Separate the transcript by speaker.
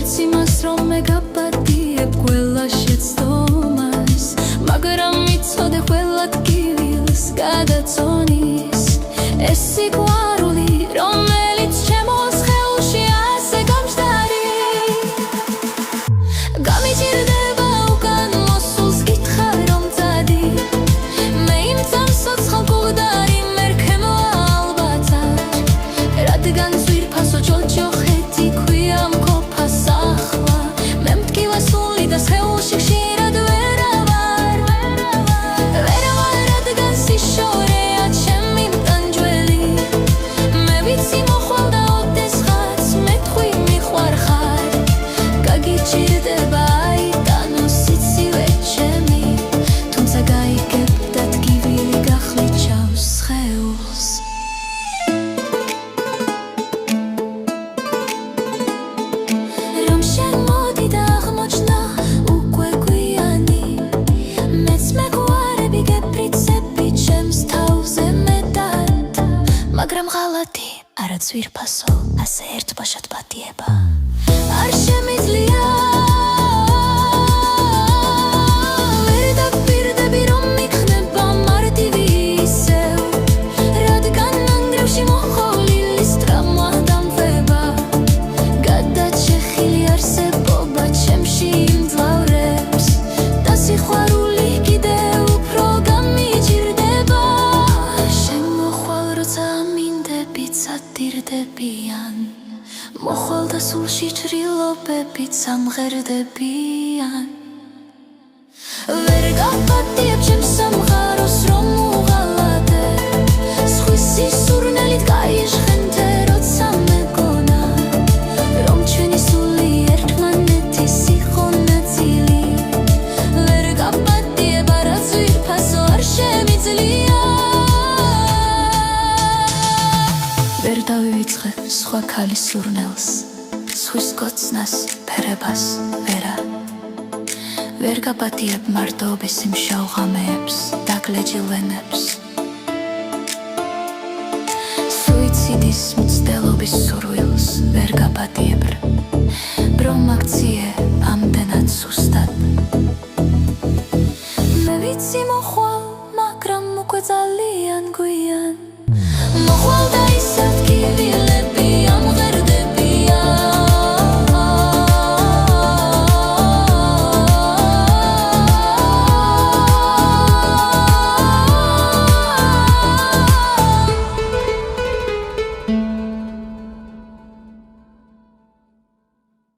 Speaker 1: ვიცი მას რომ მე გაპატიებ ყველა შეცდომას მაგრამ მიცოდე ყველა ტკივილს გადაწონის ეს სიყვარული რომელიც ჩემო სხეულში ასე გამჯდარი გამიჭირდება უკან მოსულს გითხრა რომ წადი მე იმ წამსოცხალ გუდარი მერქემო ალბათად რადგან ძვირფასო ჯოჯოხეთი ქვია მყოფას ახლა მე მტკივა სული და სხეულში ხშირად ვერავარ რადგან სიშორეა ჩემი მტანჯველი მე ვიცი მოხვალ და ოდესღაც მე თქვი მიყვარხარ გაგიჭირდება აიტანო სიცივე ჩემი თუმცა გაიგებ და ტკივილი გახლით ჩავს სხეულს რომ შენ მოდი და აღმოჩნდა უკვე გვიანი მეც მეგვარები გეპრიცები ჩემს თავზე მეტად მაგრამ ღალატი არა ძვირფასო ასე ერთბაშად პატიება არ შემიძლია ვერ დაგპირდები რომ მიქნება მარტივი ისევ რადგან ანგრევში მოხოლილი სტრამა დამღება გადაჭეხილი არსებობა ჩემში იმძლავრებს და სიყვარული კიდევ უფრო გამიჭირდება შენ მოხვალ როცა ამინდები წადირდებიან მოხვალ და სულში ჭრილობებით სამღერდებიან ვერ გაპატიებ ჩემს სამყაროს რომ უღალატე სხვის სისურნელით გაიჟღენთე როცა მეგონა რომ ჩვენი სული ერთმანეთის იყო ნაწილი ვერ გაპატიებ არა ძვირფასო არ შემიძლია ვერ დავივიწყე სხვა ქალის სურნელს სხვის კოცნას ფერებას ვერა ვერ გაპატიებ მარტოობის იმ შავღამეებს დაგლეჯილ ვენებს სუიციდის მცდელობის სურვილს ვერ გაპატიებ რომ აქციე ამდენად სუსტად მე ვიცი მოხვალ მაგრამ უკვე ძალიან გვიან მოხვალ